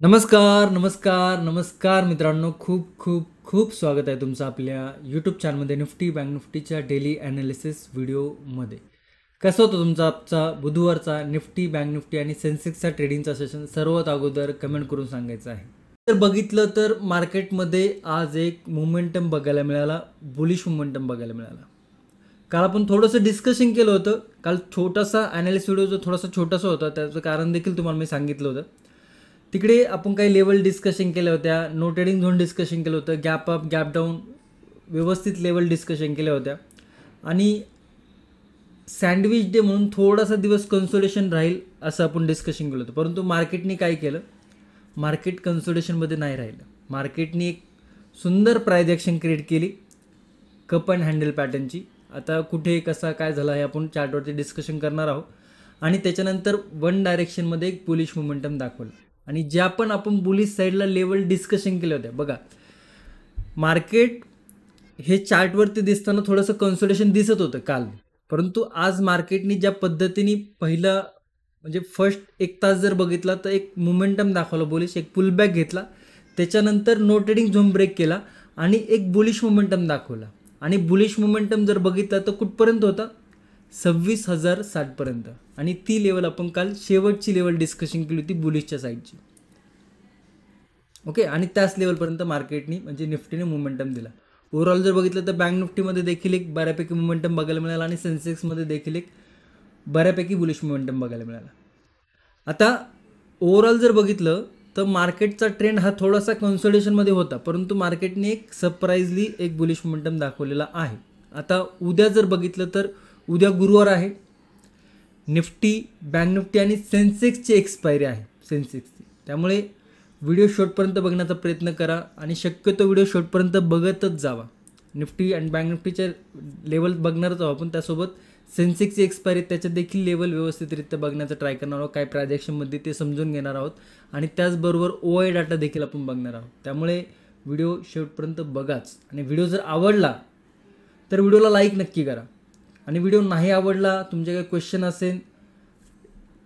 नमस्कार, नमस्कार, नमस्कार मित्रांनो. खूप खूप खूप स्वागत आहे तुमचं आपल्या यूट्यूब चॅनलमध्ये निफ्टी बँक निफ्टीच्या डेली ॲनालिसिस व्हिडिओमध्ये. कसं होतं तुमचा आजचा बुधवारचा निफ्टी बँक निफ्टी आणि सेन्सेक्सचा ट्रेडिंगचा सेशन सर्वात अगोदर कमेंट करून सांगायचं आहे. तर बघितलं तर मार्केटमध्ये आज एक मोमेंटम बघायला मिळाला, बुलिश मोमेंटम बघायला मिळाला. काल आपण थोडंसं डिस्कशन केलं होतं. काल छोटासा ॲनालिसिस व्हिडिओ जो थोडासा छोटासा होता त्याचं कारण देखील तुम्हाला मी सांगितलं होतं. तिकडे आपण काही लेवल डिस्कशन केल्या होत्या, नो ट्रेडिंग झोन डिस्कशन केलं होतं, गॅप अप गॅप डाऊन व्यवस्थित लेवल डिस्कशन केल्या होत्या आणि सँडविच डे म्हणून थोडासा दिवस कन्सोलेशन राहील असं आपण डिस्कशन केलं होतं. परंतु मार्केटने काय केलं, मार्केट कन्सोलेशनमध्ये नाही राहिलं. मार्केटने एक सुंदर प्राइस ॲक्शन क्रिएट केली कप अँड हँडल पॅटर्नची. आता कुठे कसा काय झाला हे आपण चार्टवरती डिस्कशन करणार आहोत आणि त्याच्यानंतर वन डायरेक्शनमध्ये एक बुलिश मोमेंटम दाखवलं आणि ज्या पण आपण बुलिश साईडला लेवल डिस्कशन केल्या होत्या बघा, मार्केट हे चार्टवरती दिसताना थोडंसं कन्सोलेशन दिसत होतं काल. परंतु आज मार्केटने ज्या पद्धतीने पहिला म्हणजे फर्स्ट एक तास जर बघितला तर एक मोमेंटम दाखवला बुलिश, एक पुलबॅक घेतला, त्याच्यानंतर नो ट्रेडिंग झोन ब्रेक केला आणि एक बुलिश मोमेंटम दाखवला. आणि बुलिश मोमेंटम जर बघितला तर कुठपर्यंत होता, 26,060 पर्यंत. आणि ती लेवल आपण काल शेवटची लेवल डिस्कशन केली होती बुलिशच्या साईडची. ओके, आणि त्याच लेवलपर्यंत मार्केटनी म्हणजे निफ्टीने मोमेंटम दिला. ओव्हरऑल जर बघितलं तर बँक निफ्टीमध्ये देखील एक बऱ्यापैकी मोमेंटम बघायला मिळाला आणि सेन्सेक्समध्ये देखील एक बऱ्यापैकी बुलिश मोमेंटम बघायला मिळाला. आता ओव्हरऑल जर बघितलं तर मार्केटचा ट्रेंड हा थोडासा कन्सोलिडेशनमध्ये होता, परंतु मार्केटने एक सरप्राईजली एक बुलिश मोमेंटम दाखवलेला आहे. आता उद्या जर बघितलं तर उद्या गुरुवार आहे, निफ्टी बँक निफ्टी आणि सेन्सेक्सची एक्सपायरी आहे सेन्सेक्सची. त्यामुळे व्हिडिओ शेवटपर्यंत बघण्याचा प्रयत्न करा आणि शक्यतो व्हिडिओ शेवटपर्यंत बघतच जावा. निफ्टी आणि बँक निफ्टीचे लेवल बघणारच आहोत आपण, त्यासोबत सेन्सेक्सची एक्सपायरी त्याच्यात देखील लेवल व्यवस्थितरित्या बघण्याचा ट्राय करणार आहोत. काय प्रायजेक्शनमध्ये ते समजून घेणार आहोत आणि त्याचबरोबर OI डाटा देखील आपण बघणार आहोत. त्यामुळे व्हिडिओ शेवटपर्यंत बघाच आणि व्हिडिओ जर आवडला तर व्हिडिओला लाईक नक्की करा आणि व्हिडिओ नाही आवडला, तुमचे काही क्वेश्चन असेल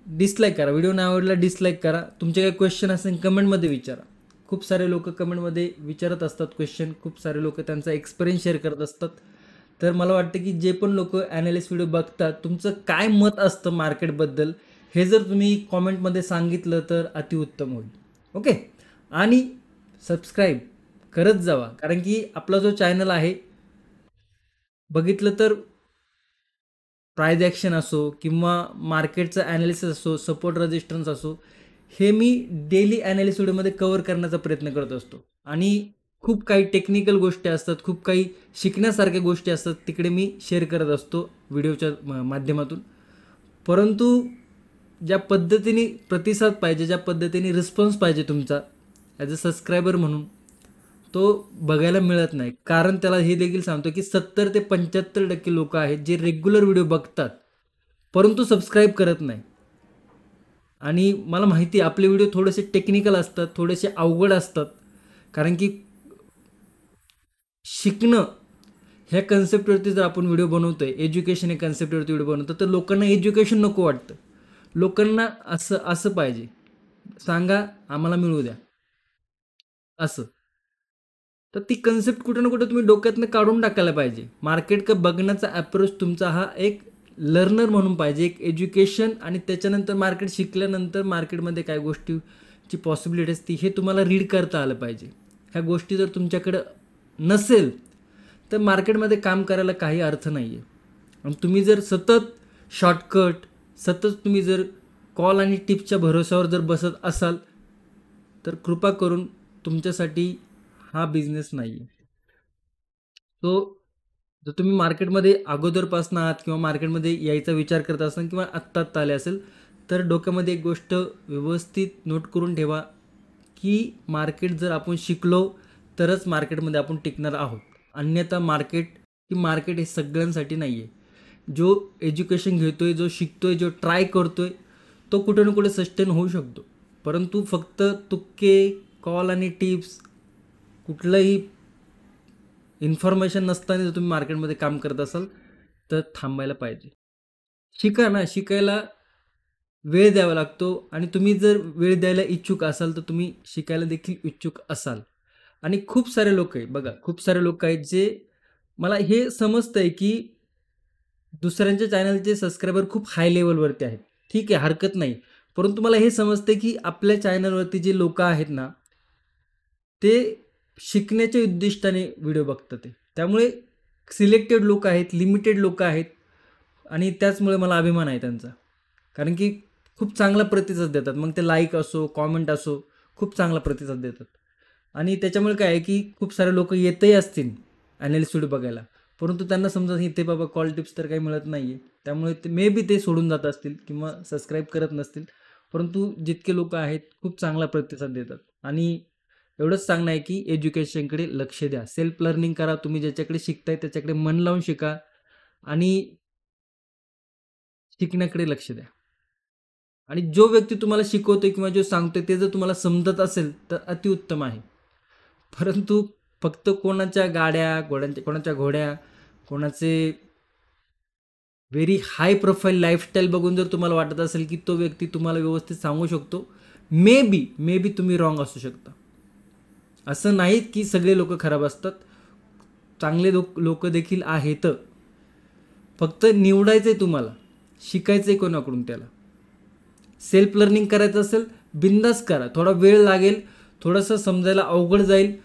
डिसलाईक करा. व्हिडिओ नाही आवडला डिसलाईक करा. तुमचे काही क्वेश्चन असेल कमेंटमध्ये विचारा. खूप सारे लोक कमेंटमध्ये विचारत असतात क्वेश्चन, खूप सारे लोक त्यांचा एक्सपिरियन्स शेअर करत असतात. तर मला वाटतं की जे पण लोक ॲनालिस्ट व्हिडिओ बघतात तुमचं काय मत असतं मार्केटबद्दल हे जर तुम्ही कॉमेंटमध्ये सांगितलं तर अतिउत्तम होईल. ओके, आणि सबस्क्राईब करत जावा, कारण की आपला जो चॅनल आहे बघितलं तर प्राइस ॲक्शन असो किंवा मार्केटचं ॲनालिसिस असो, सपोर्ट रेजिस्टन्स असो, हे मी डेली ॲनालिसिस व्हिडिओमध्ये कव्हर करण्याचा प्रयत्न करत असतो. आणि खूप काही टेक्निकल गोष्टी असतात, खूप काही शिकण्यासारख्या गोष्टी असतात, तिकडे मी शेअर करत असतो व्हिडिओच्या माध्यमातून. परंतु ज्या पद्धतीने प्रतिसाद पाहिजे, ज्या पद्धतीने रिस्पॉन्स पाहिजे तुमचा ॲज अ सबस्क्रायबर म्हणून, तो बघायला मिळत नाही. कारण त्याला हे देखील सांगतो की 70 ते 75% लोक आहेत जे रेग्युलर व्हिडिओ बघतात परंतु सबस्क्राईब करत नाही. आणि मला माहिती आहे आपले व्हिडिओ थोडेसे टेक्निकल असतात, थोडेसे अवघड असतात, कारण की शिकणं ह्या कन्सेप्टवरती जर आपण व्हिडिओ बनवतोय, एज्युकेशन या कन्सेप्टवरती व्हिडिओ बनवतो, तर लोकांना एज्युकेशन नको वाटतं. लोकांना असं असं पाहिजे, सांगा आम्हाला मिळू द्या असं. तर ती कन्सेप्ट कुठं ना कुठं तुम्ही डोक्यातनं काढून टाकायला पाहिजे. मार्केट का बघण्याचा अप्रोच तुमचा हा एक लर्नर म्हणून पाहिजे, एक एज्युकेशन, आणि त्याच्यानंतर मार्केट शिकल्यानंतर मार्केटमध्ये काय गोष्टीची पॉसिबिलिटी असते हे तुम्हाला रीड करता आलं पाहिजे. ह्या गोष्टी जर तुमच्याकडं नसेल तर मार्केटमध्ये काम करायला काही अर्थ नाही आहे. आणि तुम्ही जर सतत शॉर्टकट, सतत तुम्ही जर कॉल आणि टिप्सच्या भरोश्यावर जर बसत असाल तर कृपा करून तुमच्यासाठी हा बिझनेस नाही आहे. तो जर तुम्ही मार्केटमध्ये अगोदरपासून आहात किंवा मार्केटमध्ये यायचा विचार करत असाल किंवा आत्ता आले असेल तर डोक्यामध्ये एक गोष्ट व्यवस्थित नोट करून ठेवा की मार्केट जर आपण शिकलो तरच मार्केटमध्ये आपण टिकणार आहोत. अन्यथा मार्केट हे सगळ्यांसाठी नाही आहे. जो एज्युकेशन घेतोय, जो शिकतोय, जो ट्राय करतोय तो कुठे ना कुठे सस्टेन होऊ शकतो. परंतु फक्त तुक्के, कॉल आणि टिप्स, कुठलंही इन्फॉर्मेशन नसताना जर तुम्ही मार्केटमध्ये काम करत असाल तर थांबायला पाहिजे. शिका ना, शिकायला वेळ द्यावा लागतो आणि तुम्ही जर वेळ द्यायला इच्छुक असाल तर तुम्ही शिकायला देखील इच्छुक असाल. आणि खूप सारे लोक आहे बघा, खूप सारे लोक आहेत जे मला हे समजतंय की दुसऱ्यांच्या चॅनलचे सबस्क्रायबर खूप हाय लेवलवरती आहेत. ठीक आहे, हरकत नाही. परंतु मला हे समजतंय की आपल्या चॅनलवरती जे लोकं आहेत ना, ते शिकण्याच्या उद्दिष्टाने व्हिडिओ बघतात आहे. त्यामुळे सिलेक्टेड लोकं आहेत, लिमिटेड लोकं आहेत आणि त्याचमुळे मला अभिमान आहे त्यांचा. कारण की खूप चांगला प्रतिसाद देतात. मग ते लाईक असो, कॉमेंट असो, खूप चांगला प्रतिसाद देतात. आणि त्याच्यामुळे काय आहे, की खूप सारे लोकं येतही असतील ॲनालिस्ट व्हिडिओ बघायला. परंतु त्यांना समजा इथे बाबा कॉल टिप्स तर काही मिळत नाही आहे. त्यामुळे ते मे बी ते सोडून जात असतील किंवा सबस्क्राईब करत नसतील. परंतु जितके लोकं आहेत, खूप चांगला प्रतिसाद देतात. आणि एवढंच सांगणं आहे, की एज्युकेशनकडे लक्ष द्या. सेल्फ लर्निंग करा. तुम्ही ज्याच्याकडे शिकताय त्याच्याकडे मन लावून शिका आणि शिकण्याकडे लक्ष द्या. आणि जो व्यक्ती तुम्हाला शिकवतोय किंवा जो सांगतोय ते जर तुम्हाला समजत असेल तर अतिउत्तम आहे. परंतु फक्त कोणाच्या गाड्या, कोणाच्या घोड्या, कोणाचे व्हेरी हाय प्रोफाईल लाईफस्टाईल बघून जर तुम्हाला वाटत असेल, की तो व्यक्ती तुम्हाला व्यवस्थित सांगू शकतो, मे बी तुम्ही रॉंग असू शकता. असं नाहीत की सगळे लोक खराब असतात. चांगले लोक देखील आहेत. फक्त निवडायचंय तुम्हाला. शिकायचंय कोणाकडून त्याला. सेल्फ लर्निंग करायचं असेल, बिंदास करा. थोडा वेळ लागेल, थोडंसं समजायला अवघड जाईल.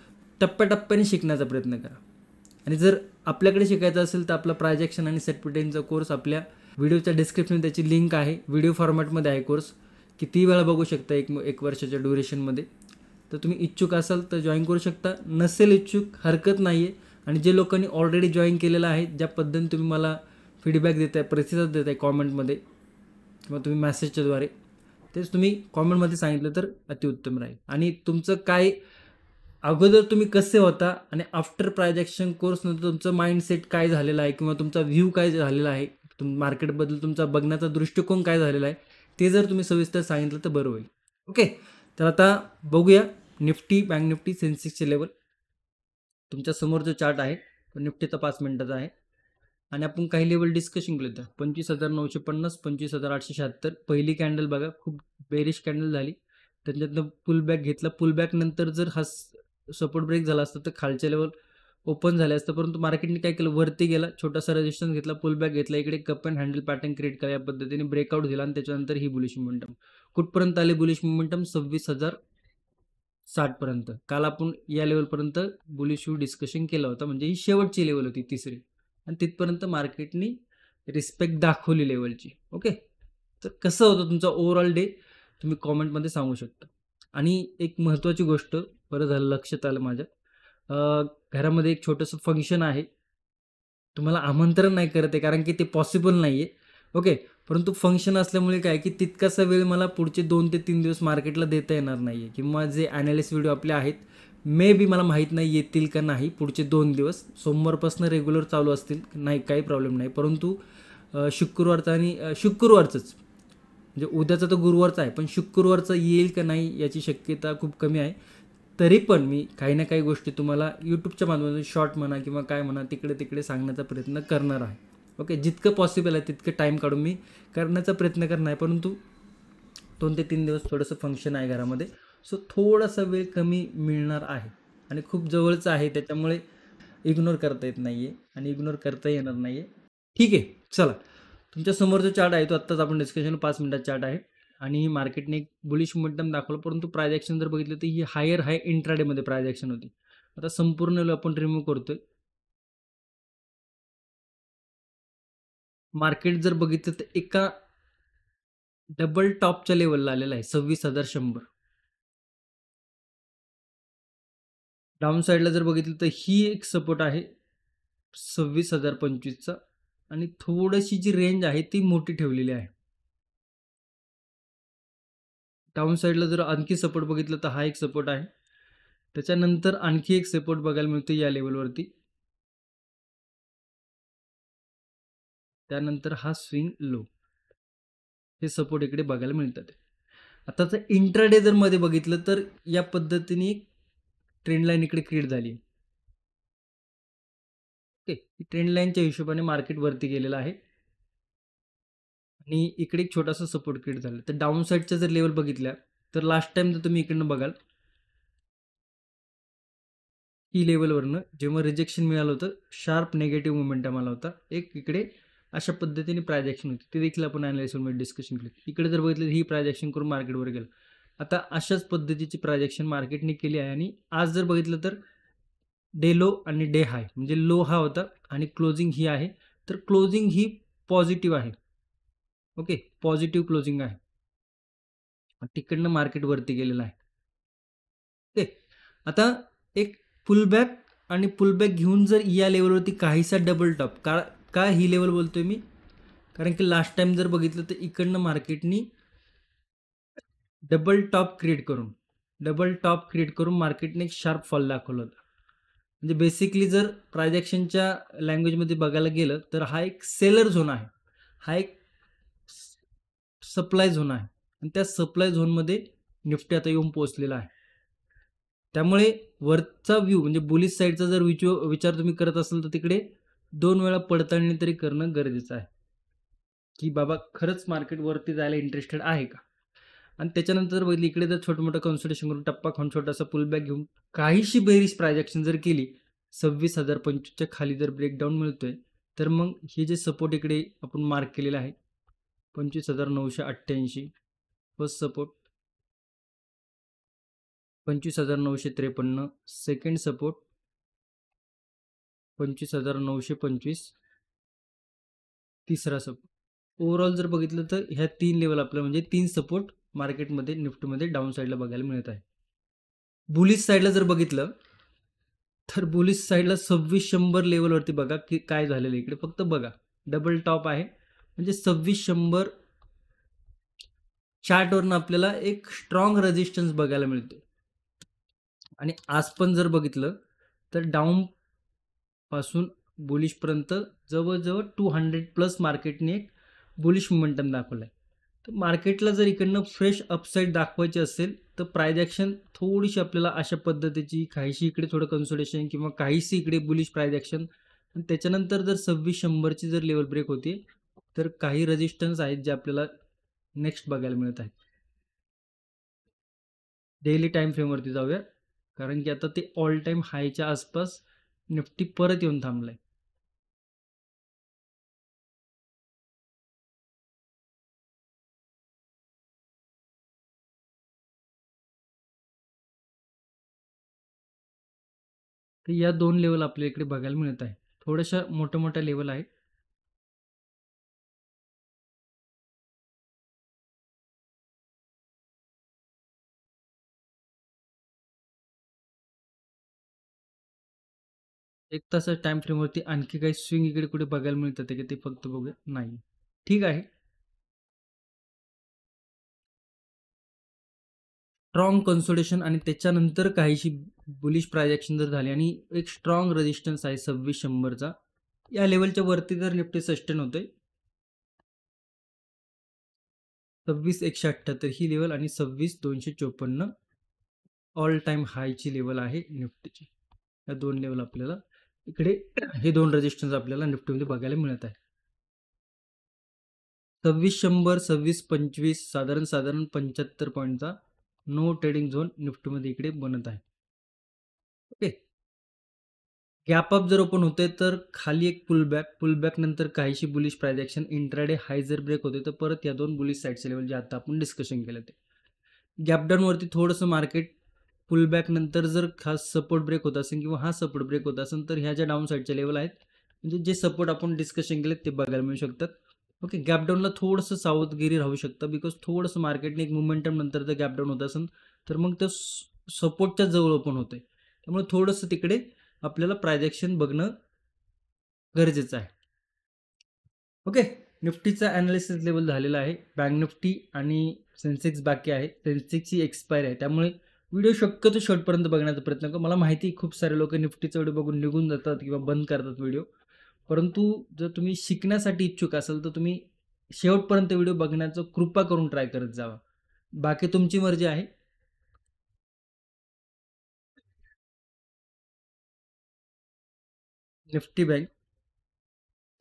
टप्प्याटप्प्याने शिकण्याचा प्रयत्न करा. आणि जर आपल्याकडे शिकायचं असेल तर आपला प्रायजेक्शन आणि सर्टिफिकेटचा कोर्स आपल्या व्हिडिओच्या डिस्क्रिप्शन त्याची लिंक आहे. व्हिडिओ फॉर्मॅटमध्ये आहे कोर्स. कितीही वेळा बघू शकता एक वर्षाच्या ड्युरेशनमध्ये. तर तुम्ही इच्छुक असाल तर जॉईन करू शकता. नसेल इच्छुक हरकत नाही आहे. आणि जे लोकांनी ऑलरेडी जॉईन केलेलं आहे, ज्या पद्धतीने तुम्ही मला फीडबॅक देताय, प्रतिसाद देताय कॉमेंटमध्ये किंवा तुम्ही मेसेजच्याद्वारे, तेच तुम्ही कॉमेंटमध्ये सांगितलं तर अतिउत्तम राहील. आणि तुमचं काय अगोदर तुम्ही कसे होता आणि आफ्टर प्रायजेक्शन कोर्सनंतर तुमचं माइंडसेट काय झालेला आहे किंवा तुमचा व्ह्यू काय झालेला आहे, मार्केटबद्दल तुमचा बघण्याचा दृष्टिकोन काय झालेला आहे, ते जर तुम्ही सविस्तर सांगितलं तर बरं होईल. ओके, तर आता बघूया निफ्टी, बँक निफ्टी, सेन्सेक्सचे लेवल. तुमच्या समोर जो चार्ट आहे तो निफ्टीचा 5 मिनिटाचा आहे आणि आपण काही लेवल डिस्कशन केलं होतं. 25,950, 25,876. पहिली कॅन्डल बघा, खूप बेरिश कॅन्डल झाली. त्याच्यातनं पुल बॅक घेतला. पुल बॅक नंतर जर हा सपोर्ट ब्रेक झाला असता तर खालच्या लेवल ओपन झाले असतं. परंतु मार्केटने काय केलं, वरती गेला, छोटासा रेजिस्टन्स घेतला, पुल बॅक घेतला, इकडे cup and handle pattern create करा, या पद्धतीने ब्रेकआउट दिला आणि त्याच्यानंतर ही बुलिश मोमेंटम. कुठपर्यंत आले बुलिश मोमेंटम? 26,060 पर्यंत. काल आपण या लेवलपर्यंत बुलिश डिस्कशन केलं होतं, म्हणजे ही शेवटची लेवल होती, तिसरी. आणि तिथपर्यंत मार्केटनी रिस्पेक्ट दाखवली लेवलची. ओके, तर कसं होतं तुमचा ओव्हरऑल डे, तुम्ही कॉमेंटमध्ये सांगू शकता. आणि एक महत्त्वाची गोष्ट, बरं झालं लक्षात आलं माझ्या, घरामध्ये एक छोटंसं फंक्शन आहे. तुम्हाला आमंत्रण नाही करत आहे कारण की ते पॉसिबल नाही आहे. ओके, परंतु फंक्शन असल्यामुळे काय की तितकासा वेळ मला पुढचे 2 ते 3 दिवस मार्केटला देता येणार नाही आहे किंवा जे ॲनालिस्ट व्हिडिओ आपले आहेत, मे बी मला माहीत नाही येतील का नाही पुढचे 2 दिवस. सोमवारपासून रेग्युलर चालू असतील, नाही काही प्रॉब्लेम नाही. परंतु शुक्रवारचं आणि शुक्रवारचंच, म्हणजे उद्याचा तर गुरुवारचा आहे, पण शुक्रवारचं येईल का नाही याची शक्यता खूप कमी आहे. तरी पण मी काही ना काही गोष्टी तुम्हाला यूट्यूबच्या माध्यमातून शॉर्ट म्हणा किंवा काय म्हणा तिकडे तिकडे सांगण्याचा प्रयत्न करणार आहे. ओके, जितकं पॉसिबल आहे तितकं टाईम काढून मी करण्याचा प्रयत्न करणार आहे. परंतु 2 ते 3 दिवस थोडंसं फंक्शन आहे घरामध्ये, सो थोडासा वेळ कमी मिळणार आहे आणि खूप जवळचं आहे, त्याच्यामुळे इग्नोर करता येत नाही आहे आणि इग्नोर करता येणार नाही आहे. ठीक आहे, चला. तुमच्या समोर जो चार्ट आहे तो आत्ताच आपण डिस्कशन 5 मिनिटात चार्ट आहे आणि मार्केटने एक बुलिश मोमेंटम दाखवलं, परंतु प्राइस ॲक्शन जर बघितलं तर ही हायर हाय इंट्राडेमध्ये प्राइस ॲक्शन होती. आता संपूर्ण लेवल आपण रिमूव्ह करतोय. मार्केट जर बघितलं तर एका डबल टॉपच्या लेवलला आलेला आहे 26,100. डाऊन साईडला जर बघितलं तर ही एक सपोर्ट आहे 26,025चा आणि थोडीशी जी रेंज आहे ती मोठी ठेवलेली आहे. डाऊन साईडला जर आणखी सपोर्ट बघितलं तर हा एक सपोर्ट आहे. त्याच्यानंतर आणखी एक सपोर्ट बघायला मिळतो या लेवलवरती. त्यानंतर हा स्विंग लो. हे सपोर्ट इकडे बघायला मिळतात. आता जर इंट्राडे जर मध्ये बघितलं तर या पद्धतीने ट्रेंड लाईन इकडे क्रिएट झाली. ओके, ट्रेंड लाईनच्या हिशोबाने मार्केट वरती गेलेलं आहे आणि इकडे एक छोटासा सपोर्ट क्रिएट झाला. तर डाऊन साईडच्या जर लेवल बघितल्या तर लास्ट टाइम जर तुम्ही इकडनं बघाल की लेवलवरनं जेव्हा रिजेक्शन मिळालं होतं, शार्प निगेटिव्ह मोमेंटम आला होता. एक इकडे अशा पद्धतीने प्रायजेक्शन होती. ते देखील आपण ॲनालिसिसमध्ये डिस्कशन केलं. इकडे जर बघितलं ही प्रायजेक्शन करून मार्केटवर गेलं. आता अशाच पद्धतीची प्रायजेक्शन मार्केटने केली आहे आणि आज जर बघितलं तर डे लो आणि डे हाय म्हणजे लो हा होता आणि क्लोजिंग ही आहे. तर क्लोजिंग ही पॉझिटिव्ह आहे. ओके. पॉझिटिव्ह क्लोजिंग आहे. तिकडनं मार्केट वरती गेलेलं आहे. ओके. आता एक पुलबॅक आणि पुलबॅक घेऊन जर या लेवलवरती काहीसा डबल टॉप का का ही लेवल बोलतोय मी कारण की लास्ट टाइम जर बघितलं तर इकडनं मार्केटनी डबल टॉप क्रिएट करून मार्केटने एक शार्प फॉल दाखवला होता. म्हणजे बेसिकली जर प्रायजेक्शनच्या लँग्वेजमध्ये बघायला गेलं तर हा एक सेलर झोन आहे. हा एक सप्लाय झोन आहे आणि त्या सप्लाय झोनमध्ये निफ्टी आता येऊन पोहोचलेला आहे. त्यामुळे वरचा व्ह्यू म्हणजे बुलिश साईडचा जर विचार तुम्ही करत असाल तर तिकडे 2 वेळा पडताळणी तरी करणं गरजेचं आहे. की बाबा खरंच मार्केट वरती जायला इंटरेस्टेड आहे का? आणि त्याच्यानंतर बघितलं इकडे जर छोटं मोठं कन्सल्टेशन करून टप्पा खाऊन छोटासा पुलबॅक घेऊन काहीशी बेरिश प्रायजेक्शन जर केली 26,025च्या खाली जर ब्रेकडाऊन मिळतोय तर मग हे जे सपोर्ट इकडे आपण मार्क केलेलं आहे 25,988 फर्स्ट सपोर्ट 25,953 सेकंड सपोर्ट 25,925 तिसरा सपोर्ट. ओव्हरऑल जर बघितलं तर ह्या 3 लेवल आपलं म्हणजे 3 सपोर्ट मार्केटमध्ये निफ्टीमध्ये डाऊन साईडला बघायला मिळत आहे. बुलिश साईडला जर बघितलं तर बुलिश साईडला 2600 लेवलवरती बघा की काय झालेलं इकडे फक्त बघा डबल टॉप आहे म्हणजे 2600 चार्टवरनं आपल्याला एक स्ट्रॉंग रेजिस्टन्स बघायला मिळतो आणि आज पण जर बघितलं तर डाऊन पासून बुलिशपर्यंत जवळजवळ 200 प्लस मार्केटने एक बुलिश मोमेंटम दाखवला आहे. तर मार्केटला जर इकडनं फ्रेश अपसाईड दाखवायची असेल तर प्राइस ॲक्शन थोडीशी आपल्याला अशा पद्धतीची काहीशी इकडे थोडं कन्सोलेशन किंवा काहीशी इकडे बुलिश प्राइस ॲक्शन आणि त्याच्यानंतर जर 2600ची जर लेवल ब्रेक होते तर काही रेजिस्टन्स आहेत जे आपल्याला नेक्स्ट बघायला मिळत आहेत. डेली टाईम फ्रेमवरती जाऊया कारण की आता ते ऑल टाईम हायच्या आसपास निफ्टी परत येऊन थांबलाय. तर या 2 लेवल आपल्या इकडे बघायला मिळत आहे. थोड्याशा मोठ्या-मोठ्या लेवल आहेत. एक तासाच्या टाईम फ्रेमवरती आणखी काही स्विंग इकडे कुठे बघायला मिळतात का ते फक्त बघूया? नाही. ठीक आहे. स्ट्रॉंग कन्सोलिडेशन आणि त्याच्यानंतर काहीशी बुलिश प्रायजेक्शन जर झाली आणि एक स्ट्रॉंग रेजिस्टन्स आहे 2600चा. या लेवलच्या वरती जर निफ्टी सस्टेन होतोय 26,178 ही लेवल आणि 26,254 ऑल टाईम हायची लेवल आहे निफ्टीची. या 2 लेवल आपल्याला इकडे हे 2 रेजिस्टन्स आपल्याला निफ्टीमध्ये बघायला मिळत आहे. 2600, 2625 साधारण 75 पॉईंटचा नो ट्रेडिंग झोन निफ्टीमध्ये इकडे बनत आहे. ओके. गॅप अप जर ओपन होते तर खाली एक पुलबॅक नंतर काहीशी बुलिश प्राइस ॲक्शन इंट्राडे हाय जर ब्रेक होते तर परत या 2 बुलिश साईडचे लेवल जे आता आपण डिस्कशन केलं ते. गॅपडाऊनवरती थोडंसं मार्केट पुलबॅक नंतर जर खास सपोर्ट ब्रेक होत असेल किंवा हा सपोर्ट ब्रेक होत असेल तर ह्या ज्या डाऊन साईडच्या लेवल आहेत म्हणजे जे सपोर्ट आपण डिस्कशन केले ते बघायला मिळू शकतात. ओके. गॅपडाऊनला थोडंसं सावधगिरी राहू शकतं बिकॉज थोडंसं मार्केटने एक मोमेंटम नंतर जर गॅपडाऊन होत असेल तर मग ते सपोर्टच्या जवळ ओपन होते. त्यामुळे थोडंसं तिकडे आपल्याला प्रायजेक्शन बघणं गरजेचं आहे. ओके. निफ्टीचा ॲनालिसिस लेवल झालेला आहे. बँक निफ्टी आणि सेन्सेक्स बाकी आहे. सेन्सेक्सची एक्सपायर आहे. त्यामुळे व्हिडिओ शक्यतो शेवटपर्यंत बघण्याचा प्रयत्न करा. मला माहिती आहे खूप सारे लोक निफ्टीचा व्हिडिओ बघून निघून जातात किंवा बंद करतात व्हिडिओ. परंतु जर तुम्ही शिकण्यासाठी इच्छुक असाल तर तुम्ही शेवटपर्यंत व्हिडिओ बघण्याचं कृपा करून ट्राय करत जावा. बाकी तुमची मर्जी आहे. निफ्टी बँक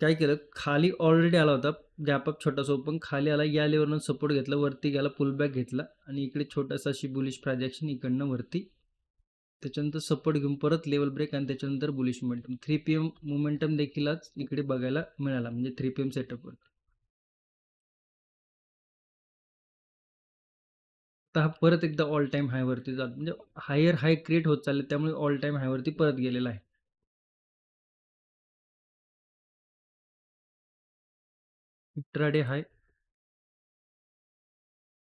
काय केलं खाली ऑलरेडी आला होता गॅप अप छोटासा ओपन खाली आला, या लेवलनं सपोर्ट घेतला, वरती गेला, पुलबॅक घेतला आणि इकडे छोटासा अशी बुलिश प्रायजेक्शन इकडनं वरती, त्याच्यानंतर सपोर्ट घेऊन परत लेवल ब्रेक आणि त्याच्यानंतर बुलिश मोमेंटम. 3 PM मोमेंटम देखील आज इकडे बघायला मिळाला, म्हणजे 3 PM सेटअपवर. तर हा परत एकदा ऑल टाइम हायवरती जातो, म्हणजे हायर हाय क्रिएट होत चालले, त्यामुळे ऑल टाइम हायवरती परत गेलेला आहे. इंट्राडे हाय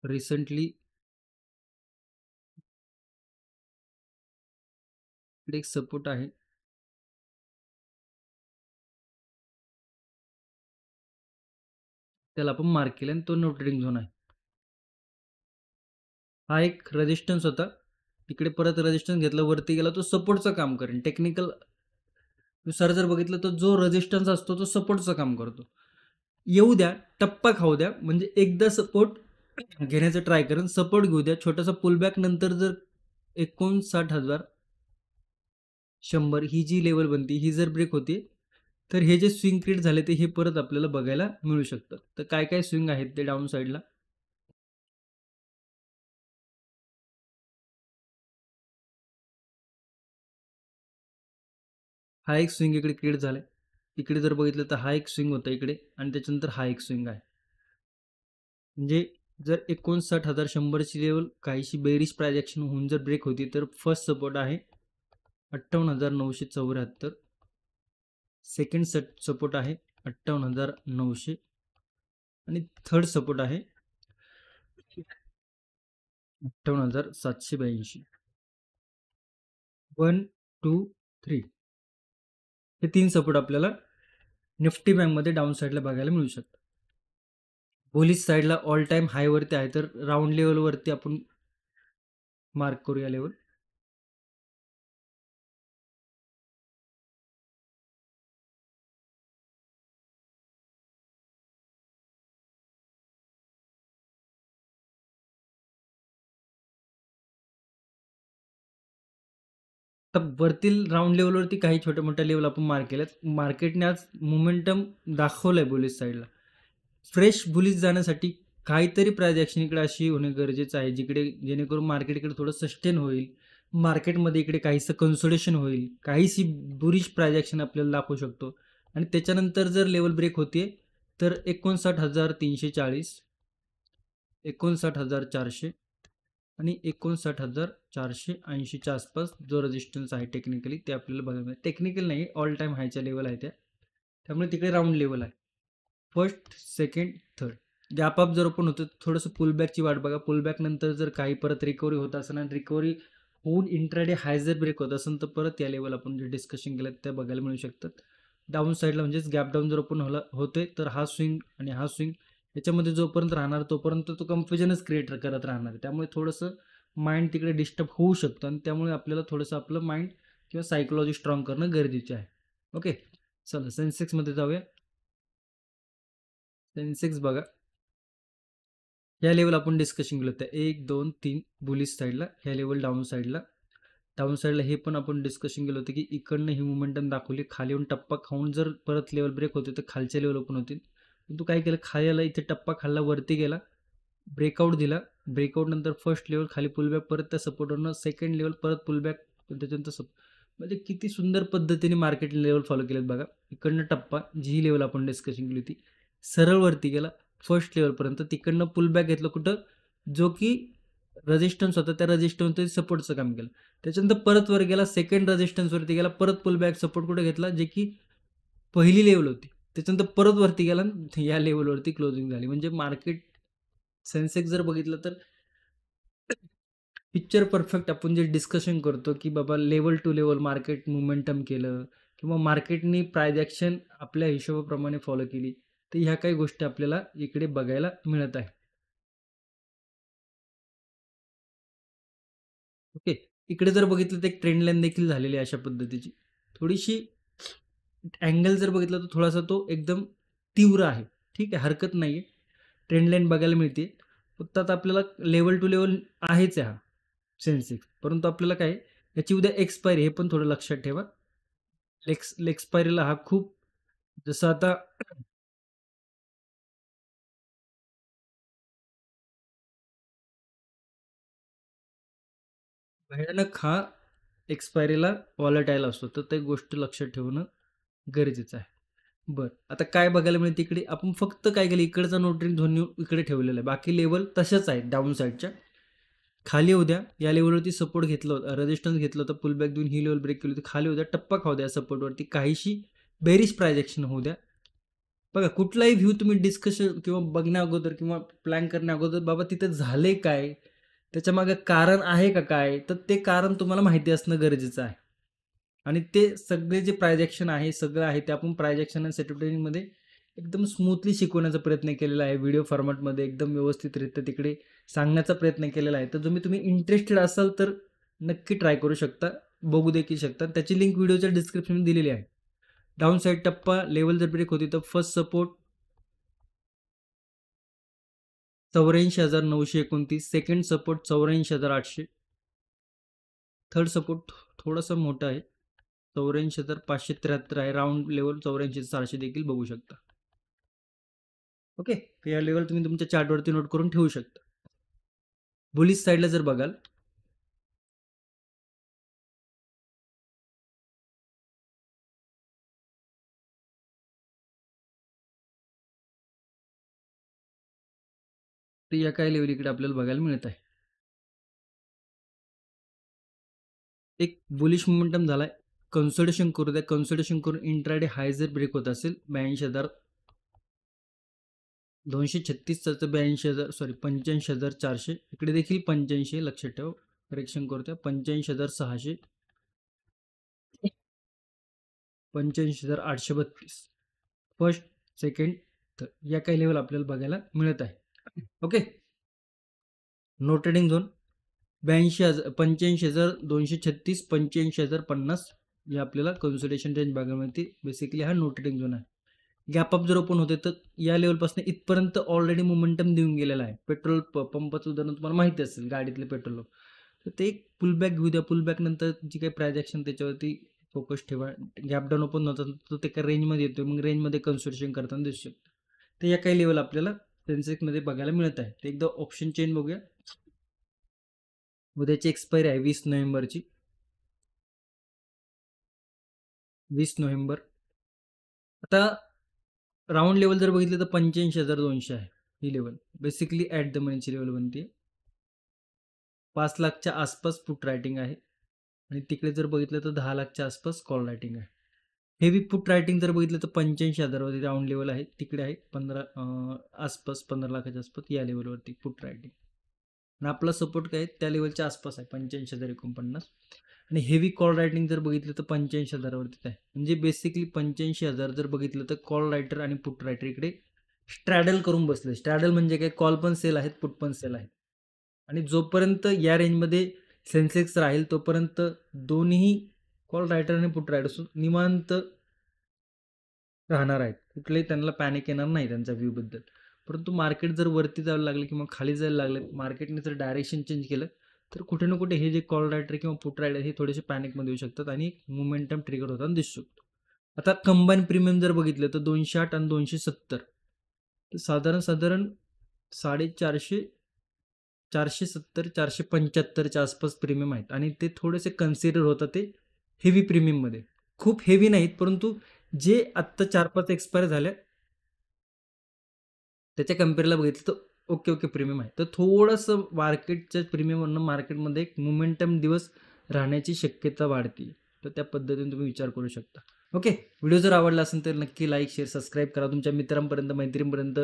रिसेंटली इकडे एक सपोर्ट आहे, त्याला आपण मार्क केलं आणि तो नो ट्रेडिंग झोन आहे. हा एक रेजिस्टन्स होता, इकडे परत रेजिस्टन्स घेतला, वरती गेला, तो सपोर्टचं काम करेन. टेक्निकल नुसार जर बघितलं तर जो रेजिस्टन्स असतो तो सपोर्टचं काम करतो. येऊ द्या, टप्पा खाऊ द्या, म्हणजे एकदा सपोर्ट घेण्याचं ट्राय करेन, सपोर्ट घेऊ द्या, छोटासा पुलबॅक नंतर जर 59,100 ही जी लेवल बनती ही जर ब्रेक होती, तर हे जे स्विंग क्रिएट झाले ते हे परत आपल्याला बघायला मिळू शकतात. तर काय काय स्विंग आहेत ते डाऊन साईडला. हा एक स्विंग इकडे क्रिएट झालाय, इकडे जर बघितलं तर हा एक स्विंग होता इकडे आणि त्याच्यानंतर हा एक स्विंग आहे. म्हणजे जर 59,100ची लेवल काहीशी बेरिश प्रायजेक्शन होऊन जर ब्रेक होती तर फर्स्ट सपोर्ट आहे 58,974, सेकंड सपोर्ट आहे 58,900 आणि थर्ड सपोर्ट आहे 58,782. 1, 2, 3 हे 3 सपोर्ट आपल्याला निफ्टी बँकमध्ये डाऊन साईडला बघायला मिळू शकतात. बुलिश साईडला ऑल टाइम हायवरती आहे, तर राऊंड लेवलवरती आपण मार्क करूया लेवल. तर वरतील राऊंड लेवलवरती काही छोट्या मोठ्या लेवल आपण मार्क केल्यात. मार्केटने आज मोमेंटम दाखवलंय बुलिश साईडला. फ्रेश बुलिश जाण्यासाठी काहीतरी प्राइस ॲक्शन इकडे अशी होणे गरजेचं आहे, जिकडे जेणेकरून मार्केट इकडे थोडं सस्टेन होईल. मार्केटमध्ये इकडे काहीसं कन्सोलिडेशन होईल, काहीशी बुलिश प्राइस ॲक्शन आपल्याला दाखवू शकतो. आणि त्याच्यानंतर जर लेवल ब्रेक होते तर 59,340, 59,400 आणि 59,480च्या आसपास जो रेजिस्टन्स आहे टेक्निकली ते आपल्याला बघायला मिळेल. टेक्निकल नाही, ऑल टाइम हायच्या लेवल आहे त्या, त्यामुळे तिकडे राऊंड लेवल आहे. First, second, third gap up जर ओपन होतं थोडंसं पुलबॅकची वाट बघा. पुलबॅक नंतर जर काही परत रिकव्हरी होत असेल आणि रिकव्हरी होऊन इंट्राडे हाय जर ब्रेक होत असेल तर परत या लेवल आपण जे डिस्कशन केलं त्या बघायला मिळू शकतात. डाऊन साईडला म्हणजेच गॅप डाऊन जर ओपन होतोय तर हा स्विंग आणि हा स्विंग याच्यामध्ये जोपर्यंत राहणार तोपर्यंत तो कन्फ्युजनच क्रिएट करत राहणार. त्यामुळे थोडंसं माइंड तिकडे डिस्टर्ब होऊ शकतं आणि त्यामुळे आपल्याला थोडंसं आपलं माइंड किंवा सायकोलॉजी स्ट्रॉंग करणं गरजेचे आहे. ओके, चला सेन्सेक्समध्ये जाऊया. सेन्सेक्स बघा, ह्या लेवल आपण डिस्कशन केलं होतं 1, 2, 3 बुलिश साईडला, ह्या लेवल डाऊन साईडला. डाऊन साईडला हे पण आपण डिस्कशन केलं होतं की इकडनं ही मोमेंटम दाखवली, खाली येऊन टप्पा खाऊन जर परत लेवल ब्रेक होते तर खालच्या लेवल ओपन होतील. तू काय केलं, खाली आला, इथे टप्पा खाल्ला, वरती गेला, ब्रेकआउट दिला, ब्रेकआउट नंतर फर्स्ट लेवल खाली पुलबॅक, परत त्या सपोर्टवरनं सेकंड लेवल परत पुलबॅक, त्याच्यानंतर म्हणजे किती सुंदर पद्धतीने मार्केट लेवल फॉलो केलेत बघा. इकडनं टप्पा, जी लेवल आपण डिस्कशन केली होती, सरळ वरती गेला फर्स्ट लेवलपर्यंत, तिकडनं पुलबॅक घेतलं कुठं, जो की रेजिस्टन्स होता त्या रेजिस्टन्सवरती सपोर्टचं काम केलं. त्याच्यानंतर परत वर गेला, सेकंड रेजिस्टन्सवरती गेला, परत पुलबॅक सपोर्ट कुठे घेतला, जे की पहिली लेवल होती, त्याच्यानंतर परत वरती गेला आणि या लेवलवरती क्लोजिंग झाली. म्हणजे मार्केट सेन्सेक्स जर बघितलं तर पिक्चर परफेक्ट. आपण जे डिस्कशन करतो की बाबा level to level market momentum केलं किंवा मार्केटनी प्राइस ॲक्शन आपल्या हिशोबाप्रमाणे फॉलो केली, तर ह्या काही गोष्टी आपल्याला इकडे बघायला मिळत आहे. ओके, इकडे जर बघितलं तर एक ट्रेंड लाईन देखील झालेली आहे अशा पद्धतीची. थोडीशी अँगल जर बघितला तर थोडासा तो एकदम तीव्र आहे. ठीक आहे, हरकत नाही आहे. ट्रेंड लाईन बघायला मिळते. फक्त आता आपल्याला लेवल टू लेवल आहेच आहे हा सेन्सेक्स. परंतु आपल्याला काय याची उद्या एक्सपायरी हे पण थोडं लक्षात ठेवा. एक्सपायरीला हा खूप, जसं आता भयानक हा एक्सपायरीला वॉलेटाईल असतो, तर ते गोष्ट लक्षात ठेवणं गरजेचं आहे. बरं, आता काय बघायला मिळते इकडे, आपण फक्त काय केलं, इकडचा नोटरिंग झोन इकडे ठेवलेला आहे, बाकी लेवल तशाच आहेत डाऊन साईडच्या. खाली होऊ द्या, या लेवलवरती सपोर्ट घेतलं होतं, रेजिस्टन्स घेतलं होतं, पुल बॅक देऊन ही लेवल ब्रेक केली होती, खाली होऊ द्या, टप्पा खाऊ द्या सपोर्टवरती, काहीशी बेरिश प्रायजेक्शन होऊ द्या. बघा, कुठलाही व्ह्यू तुम्ही डिस्कशन किंवा बघण्या अगोदर किंवा प्लॅन करण्या अगोदर, बाबा तिथे झाले काय, त्याच्या मागे कारण आहे का काय, तर ते कारण तुम्हाला माहिती असणं गरजेचं आहे. आणि ते सगळे जे प्रायजेक्शन आहे, सगळं आहे ते आपण प्रायजेक्शन आणि सेटअप ट्रेनिंगमध्ये एकदम स्मूथली शिकवण्याचा प्रयत्न केलेला आहे. व्हिडिओ फॉर्मॅटमध्ये एकदम व्यवस्थितरित्या तिकडे सांगण्याचा प्रयत्न केलेला आहे. तर तुम्ही इंटरेस्टेड असाल तर नक्की ट्राय करू शकता, बघू देखील शकता. त्याची लिंक व्हिडिओच्या डिस्क्रिप्शनमध्ये दिलेली आहे. डाऊन साईड टप्पा लेवल जर ब्रेक होती तर first support 84,929, second support 84,800, third support थोडासा मोठा आहे 84,573 आहे, राऊंड लेवल 84,400 देखील बघू शकता. ओके, या लेवल तुम्ही तुमच्या चार्टवरती नोट करून ठेवू शकता. बुलिश साईडला जर बघाल तर या काही लेवल इकडे आपल्याला बघायला मिळत आहे. एक बुलिश मोमेंटम झालाय, कन्सोलिडेशन करू द्या, कन्सोलिडेशन करून इंट्राडे हाय जर ब्रेक होत असेल 82,236 चा 82,000 सॉरी 85,400, इकडे देखील 85 लक्षात ठेव, करेक्शन करतोय 85,600, 85,832, फर्स्ट सेकंड तर या काही लेवल आपल्याला बघायला मिळत आहे. ओके, नो ट्रेडिंग झोन 85,236, 85,050 हे आपल्याला कन्सोलिडेशन रेंज बघायला मिळते. बेसिकली हा नो ट्रेडिंग झोन आहे. गॅप अप जर ओपन होते तर या लेवलपासून इथपर्यंत ऑलरेडी मोमेंटम देऊन गेलेला आहे. पेट्रोल पंपाचं उदाहरण तुम्हाला माहिती असेल, गाडीतले पेट्रोल पंप, तर ते एक पुलबॅक घेऊ द्या. पुलबॅक नंतर जी काही प्राइस ॲक्शन त्याच्यावरती फोकस ठेवा. गॅप डाऊन ओपन होता तर ते काय रेंजमध्ये येतो, मग रेंजमध्ये कन्सोलिडेशन करताना दिसू शकतं. तर या काही लेवल आपल्याला सेन्सेक्समध्ये बघायला मिळत आहे. ते एकदा ऑप्शन चेन बघूया. उद्याची एक्सपायरी आहे 20 नोव्हेंबरची, 20 नोव्हेंबर. आता राऊंड लेवल जर बघितलं तर 85,200 आहे ही लेवल, बेसिकली ॲट द मनीची लेवल बनते. 5 लाखच्या आसपास पुट रायटिंग आहे आणि तिकडे जर बघितलं तर 10 लाखच्या आसपास कॉल रायटिंग आहे. हेवी पुट रायटिंग जर बघितलं तर 85,000वरती राऊंड लेवल आहे, तिकडे आहे 15 आसपास 15 लाखाच्या आसपास या लेवलवरती पुट रायटिंग. आणि आपला सपोर्ट काय त्या लेवलच्या आसपास आहे 85,049. आणि हेवी कॉल रायटिंग जर बघितलं तर 85,000वरतीच आहे. म्हणजे बेसिकली 85,000 जर बघितलं तर कॉल रायटर आणि पुट रायटर इकडे स्ट्रॅडल करून बसले. स्ट्रॅडल म्हणजे काय, कॉल पण सेल आहेत, पुट पण सेल आहेत. आणि जोपर्यंत या रेंजमध्ये सेन्सेक्स राहील तोपर्यंत दोन्ही कॉल रायटर आणि पुट रायटर निवांत राहणार आहेत. कुठलेही त्यांना पॅनिक येणार नाही त्यांच्या व्ह्यूबद्दल. परंतु मार्केट जर वरती जायला लागले किंवा खाली जायला लागले, मार्केटने जर डायरेक्शन चेंज केलं तर कुठे ना कुठे हे जे कॉल रायटर किंवा पुट रायटर हे थोडेसे पॅनिकमध्ये येऊ शकतात आणि मोमेंटम ट्रिगर होताना दिसू शकतो. आता कंबाईन प्रीमियम जर बघितलं तर 208 आणि 270, तर साधारण 450, 470, 475च्या आसपास प्रीमियम आहेत आणि ते थोडेसे कन्सिडर होतात ते हेवी प्रीमियममध्ये. खूप हेवी नाहीत, परंतु जे आत्ता 4-5 एक्सपायर झाल्या त्याच्या कम्पेअरला बघितलं तर ओके प्रीमियम आहे. तर थोडंसं मार्केटच्या प्रीमियमवरनं मार्केटमध्ये एक मोमेंटम दिवस राहण्याची शक्यता वाढते. तर त्या पद्धतीने तुम्ही विचार करू शकता. ओके, व्हिडिओ जर आवडला असेल तर नक्की लाईक, शेअर, सबस्क्राईब करा. तुमच्या मित्रांपर्यंत, मैत्रिणींपर्यंत,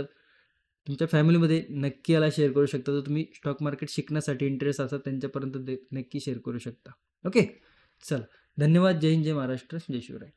तुमच्या फॅमिलीमध्ये नक्की याला शेअर करू शकता. तर तुम्ही स्टॉक मार्केट शिकण्यासाठी इंटरेस्ट असा त्यांच्यापर्यंत नक्की शेअर करू शकता. ओके, चला, धन्यवाद. जय हिंद, जय महाराष्ट्र, जय शिवराय.